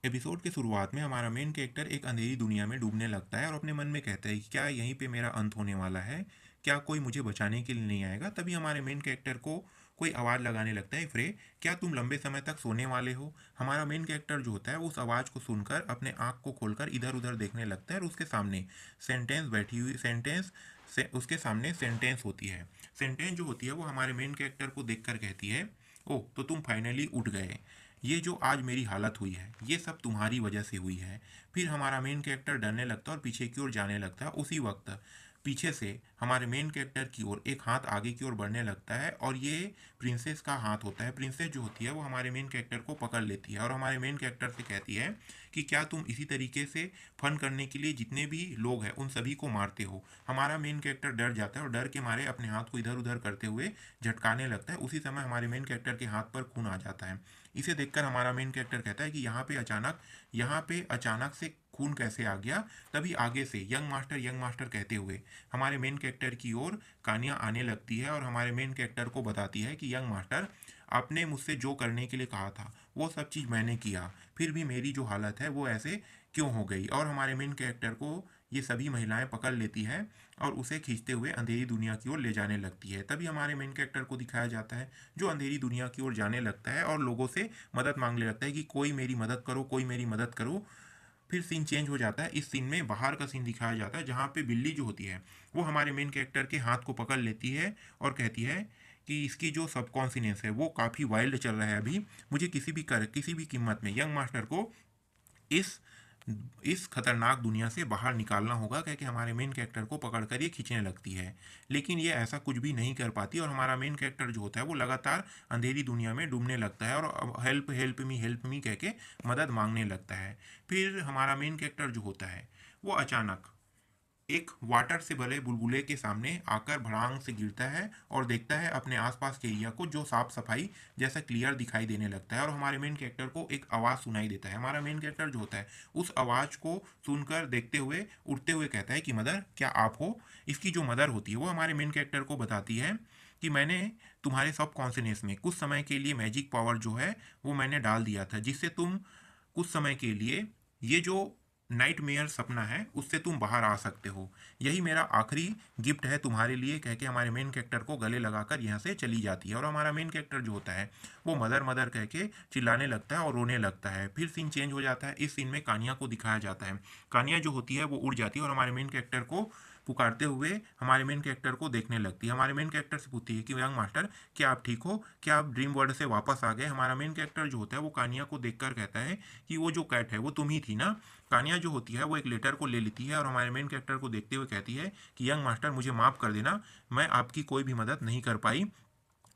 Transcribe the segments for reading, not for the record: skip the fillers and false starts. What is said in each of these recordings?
Episode के शुरुआत में हमारा मेन कैरेक्टर एक अंधेरी दुनिया में डूबने लगता है और अपने मन में कहता है कि क्या यहीं पे मेरा अंत होने वाला है। क्या कोई मुझे बचाने के लिए नहीं आएगा। तभी हमारे मेन कैरेक्टर को कोई आवाज़ लगाने लगता है, फ्रे क्या तुम लंबे समय तक सोने वाले हो। हमारा मेन कैरेक्टर जो होता है वो उस आवाज़ को सुनकर अपने आँख को खोलकर इधर उधर देखने लगता है और उसके सामने सेंटेंस बैठी हुई सेंटेंस से उसके सामने सेंटेंस होती है। सेंटेंस जो होती है वो हमारे मेन कैरेक्टर को देखकर कहती है, ओह तो तुम फाइनली उठ गए। ये जो आज मेरी हालत हुई है ये सब तुम्हारी वजह से हुई है। फिर हमारा मेन कैरेक्टर डरने लगता है और पीछे की ओर जाने लगता है। उसी वक्त पीछे से हमारे मेन कैरेक्टर की ओर एक हाथ आगे की ओर बढ़ने लगता है और ये प्रिंसेस का हाथ होता है। प्रिंसेस जो होती है वो हमारे मेन कैरेक्टर को पकड़ लेती है और हमारे मेन कैरेक्टर से कहती है कि क्या तुम इसी तरीके से फन करने के लिए जितने भी लोग हैं उन सभी को मारते हो। हमारा मेन कैरेक्टर डर जाता है और डर के मारे अपने हाथ को इधर उधर करते हुए झटकाने लगता है। उसी समय हमारे मेन कैरेक्टर के हाथ पर खून आ जाता है। इसे देखकर हमारा मेन कैरेक्टर कहता है कि यहाँ पे अचानक से खून कैसे आ गया। तभी आगे से यंग मास्टर कहते हुए हमारे मेन कैरेक्टर की ओर कानिया आने लगती है और हमारे मेन कैरेक्टर को बताती है कि यंग मास्टर, आपने मुझसे जो करने के लिए कहा था वो सब चीज़ मैंने किया, फिर भी मेरी जो हालत है वो ऐसे क्यों हो गई। और हमारे मेन कैरेक्टर को ये सभी महिलाएं पकड़ लेती हैं और उसे खींचते हुए अंधेरी दुनिया की ओर ले जाने लगती है। तभी हमारे मेन कैरेक्टर को दिखाया जाता है जो अंधेरी दुनिया की ओर जाने लगता है और लोगों से मदद मांगने लगता है कि कोई मेरी मदद करो, कोई मेरी मदद करो। फिर सीन चेंज हो जाता है। इस सीन में बाहर का सीन दिखाया जाता है जहाँ पे बिल्ली जो होती है वो हमारे मेन कैरेक्टर के हाथ को पकड़ लेती है और कहती है कि इसकी जो सबकॉन्शियस है वो काफ़ी वाइल्ड चल रहा है अभी, मुझे किसी भी कीमत में यंग मास्टर को इस इस खतरनाक दुनिया से बाहर निकालना होगा। क्या कि हमारे मेन कैरेक्टर को पकड़कर ये खींचने लगती है, लेकिन ये ऐसा कुछ भी नहीं कर पाती और हमारा मेन कैरेक्टर जो होता है वो लगातार अंधेरी दुनिया में डूबने लगता है और हेल्प हेल्प मी कह के मदद मांगने लगता है। फिर हमारा मेन कैरेक्टर जो होता है वो अचानक एक वाटर से भरे बुलबुले के सामने आकर भड़ांग से गिरता है और देखता है अपने आसपास के एरिया को जो साफ सफाई जैसा क्लियर दिखाई देने लगता है और हमारे मेन कैरेक्टर को एक आवाज़ सुनाई देता है। हमारा मेन कैरेक्टर जो होता है उस आवाज़ को सुनकर देखते हुए उठते हुए कहता है कि मदर क्या आप हो। इसकी जो मदर होती है वो हमारे मेन कैरेक्टर को बताती है कि मैंने तुम्हारे सब कॉन्शियसनेस में कुछ समय के लिए मैजिक पावर जो है वो मैंने डाल दिया था जिससे तुम कुछ समय के लिए ये जो नाइटमेयर सपना है उससे तुम बाहर आ सकते हो। यही मेरा आखिरी गिफ्ट है तुम्हारे लिए, कह के हमारे मेन कैरेक्टर को गले लगाकर यहाँ से चली जाती है और हमारा मेन कैरेक्टर जो होता है वो मदर मदर कह के चिल्लाने लगता है और रोने लगता है। फिर सीन चेंज हो जाता है। इस सीन में कानिया को दिखाया जाता है। कानिया जो होती है वो उड़ जाती है और हमारे मेन कैरेक्टर को पुकारते हुए हमारे मेन कैरेक्टर को देखने लगती है। हमारे मेन कैरेक्टर से पूछती है कि यंग मास्टर क्या आप ठीक हो, क्या आप ड्रीम वर्ल्ड से वापस आ गए। हमारा मेन कैरेक्टर जो होता है वो कानिया को देखकर कहता है कि वो जो कैट है वो तुम ही थी ना। कानिया जो होती है वो एक लेटर को ले लेती है और हमारे मेन कैरेक्टर को देखते हुए कहती है कि यंग मास्टर मुझे माफ़ कर देना, मैं आपकी कोई भी मदद नहीं कर पाई।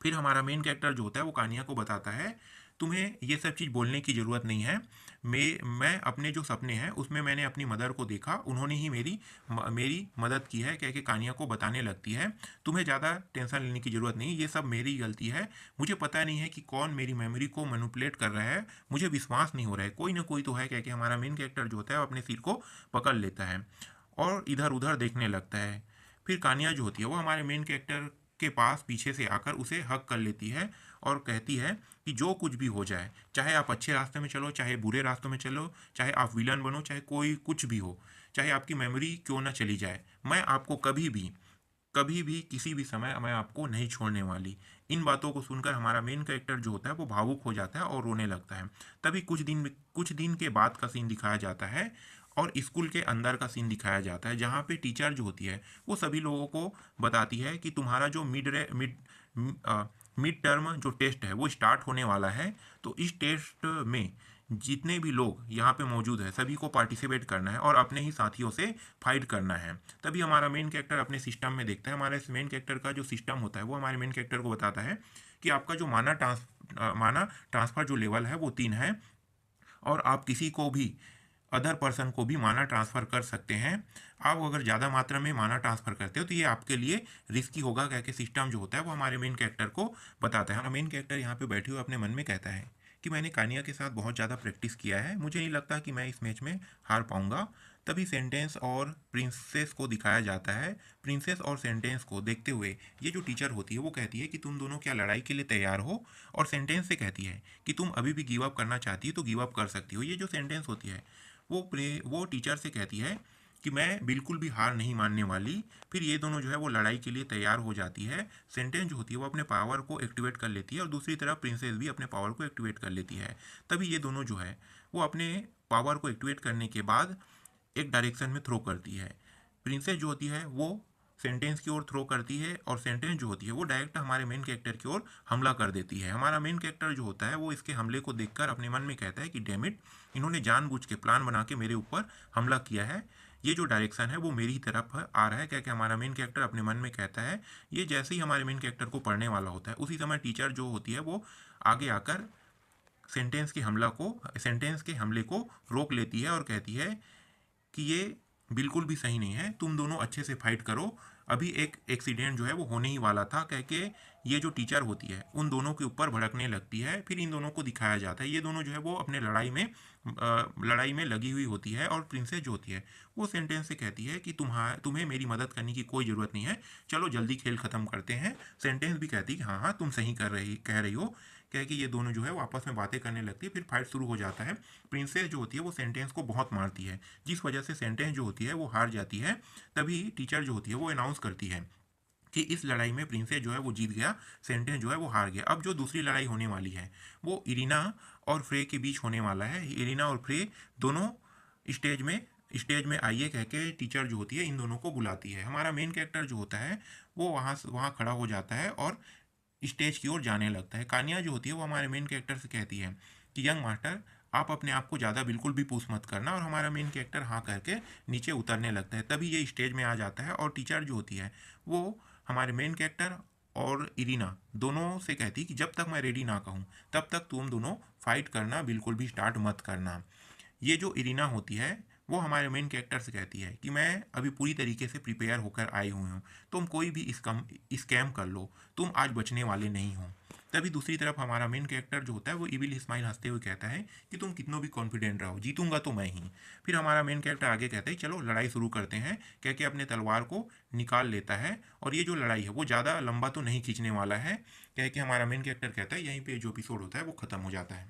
फिर हमारा मेन कैरेक्टर जो होता है वो कानिया को बताता है तुम्हें ये सब चीज़ बोलने की ज़रूरत नहीं है। मैं अपने जो सपने हैं उसमें मैंने अपनी मदर को देखा, उन्होंने ही मेरी मदद की है, कह के कानिया को बताने लगती है। तुम्हें ज़्यादा टेंशन लेने की ज़रूरत नहीं, ये सब मेरी गलती है। मुझे पता नहीं है कि कौन मेरी मेमोरी को मैनिपुलेट कर रहा है, मुझे विश्वास नहीं हो रहा है, कोई ना कोई तो है, कह के हमारा मेन कैरेक्टर जो होता है वो अपने सिर को पकड़ लेता है और इधर उधर देखने लगता है। फिर कानिया जो होती है वो हमारे मेन कैरेक्टर के पास पीछे से आकर उसे हक कर लेती है और कहती है कि जो कुछ भी हो जाए, चाहे आप अच्छे रास्ते में चलो, चाहे बुरे रास्तों में चलो, चाहे आप विलन बनो, चाहे कोई कुछ भी हो, चाहे आपकी मेमोरी क्यों ना चली जाए, मैं आपको कभी भी किसी भी समय मैं आपको नहीं छोड़ने वाली। इन बातों को सुनकर हमारा मेन कैरेक्टर जो होता है वो भावुक हो जाता है और रोने लगता है। तभी कुछ दिन के बाद का सीन दिखाया जाता है और स्कूल के अंदर का सीन दिखाया जाता है जहाँ पे टीचर जो होती है वो सभी लोगों को बताती है कि तुम्हारा जो मिड टर्म जो टेस्ट है वो स्टार्ट होने वाला है। तो इस टेस्ट में जितने भी लोग यहाँ पे मौजूद है सभी को पार्टिसिपेट करना है और अपने ही साथियों से फाइट करना है। तभी हमारा मेन कैरेक्टर अपने सिस्टम में देखता है। हमारे मेन कैरेक्टर का जो सिस्टम होता है वो हमारे मेन कैरेक्टर को बताता है कि आपका जो माना ट्रांसफ़र जो लेवल है वो 3 है और आप किसी को भी अदर पर्सन को भी माना ट्रांसफ़र कर सकते हैं। आप अगर ज़्यादा मात्रा में माना ट्रांसफ़र करते हो तो ये आपके लिए रिस्की होगा, कह के सिस्टम जो होता है वो हमारे मेन कैरेक्टर को बताता है। हमारा मेन कैरेक्टर यहाँ पे बैठे हुए अपने मन में कहता है कि मैंने कानिया के साथ बहुत ज़्यादा प्रैक्टिस किया है, मुझे नहीं लगता कि मैं इस मैच में हार पाऊंगा। तभी सेंटेंस और प्रिंसेस को दिखाया जाता है। प्रिंसेस और सेंटेंस को देखते हुए ये जो टीचर होती है वो कहती है कि तुम दोनों क्या लड़ाई के लिए तैयार हो, और सेंटेंस से कहती है कि तुम अभी भी गिव अप करना चाहती हो तो गिव अप कर सकती हो। ये जो सेंटेंस होती है वो टीचर से कहती है कि मैं बिल्कुल भी हार नहीं मानने वाली। फिर ये दोनों जो है वो लड़ाई के लिए तैयार हो जाती है। सेंटेंस जो होती है वो अपने पावर को एक्टिवेट कर लेती है और दूसरी तरफ प्रिंसेस भी अपने पावर को एक्टिवेट कर लेती है। तभी ये दोनों जो है वो अपने पावर को एक्टिवेट करने के बाद एक डायरेक्शन में थ्रो करती है। प्रिंसेस जो होती है वो सेंटेंस की ओर थ्रो करती है और सेंटेंस जो होती है वो डायरेक्ट हमारे मेन कैरेक्टर की ओर हमला कर देती है। हमारा मेन कैरेक्टर जो होता है वो इसके हमले को देखकर अपने मन में कहता है कि डैम इट, इन्होंने जानबूझ के प्लान बना के मेरे ऊपर हमला किया है। ये जो डायरेक्शन है वो मेरी ही तरफ आ रहा है, क्या कि हमारा मेन कैरेक्टर अपने मन में कहता है। ये जैसे ही हमारे मेन कैरेक्टर को पढ़ने वाला होता है उसी समय टीचर जो होती है वो आगे आकर सेंटेंस के हमले को रोक लेती है और कहती है कि ये बिल्कुल भी सही नहीं है, तुम दोनों अच्छे से फाइट करो। अभी एक एक्सीडेंट जो है वो होने ही वाला था, कह के ये जो टीचर होती है उन दोनों के ऊपर भड़कने लगती है। फिर इन दोनों को दिखाया जाता है, ये दोनों जो है वो अपने लड़ाई में लगी हुई होती है। और प्रिंसेस जो होती है वो सेंटेंस से कहती है कि तुम्हें मेरी मदद करने की कोई ज़रूरत नहीं है, चलो जल्दी खेल ख़त्म करते हैं। सेंटेंस भी कहती है कि हाँ हाँ तुम सही कह रही हो। कह के ये दोनों जो है वो आपस में बातें करने लगती है। फिर फाइट शुरू हो जाता है। प्रिंसेस जो होती है वो सेंटेंस को बहुत मारती है, जिस वजह से सेंटेंस जो होती है वो हार जाती है। तभी टीचर जो होती है वो अनाउंस करती है कि इस लड़ाई में प्रिंसेस जो है वो जीत गया, सेंटेंस जो है वो हार गया। अब जो दूसरी लड़ाई होने वाली है वो इरिना और फ्रे के बीच होने वाला है। इरिना और फ्रे दोनों स्टेज में स्टेज में आइए कह के टीचर जो होती है इन दोनों को बुलाती है। हमारा मेन कैरेक्टर जो होता है वो वहाँ खड़ा हो जाता है और स्टेज की ओर जाने लगता है। कान्या जो होती है वो हमारे मेन कैरेक्टर से कहती है कि यंग मास्टर, आप अपने आप को ज़्यादा बिल्कुल भी पुश मत करना। और हमारा मेन कैरेक्टर हाँ करके नीचे उतरने लगता है। तभी ये स्टेज में आ जाता है और टीचर जो होती है वो हमारे मेन कैरेक्टर और इरिना दोनों से कहती है कि जब तक मैं रेडी ना कहूँ तब तक तुम दोनों फाइट करना बिल्कुल भी स्टार्ट मत करना। ये जो इरिना होती है वो हमारे मेन कैरेक्टर से कहती है कि मैं अभी पूरी तरीके से प्रिपेयर होकर आई हुई हूँ, तुम कोई भी स्कैम कर लो, तुम आज बचने वाले नहीं हो। तभी दूसरी तरफ हमारा मेन कैरेक्टर जो होता है वो इविल स्माइल हंसते हुए कहता है कि तुम कितनों भी कॉन्फिडेंट रहो, जीतूंगा तो मैं ही। फिर हमारा मेन कैरेक्टर आगे कहता है चलो लड़ाई शुरू करते हैं, कह के अपने तलवार को निकाल लेता है। और ये जो लड़ाई है वो ज़्यादा लंबा तो नहीं खींचने वाला है, कह के हमारा मेन कैरेक्टर कहता है। यहीं पर जो एपिसोड होता है वो ख़त्म हो जाता है।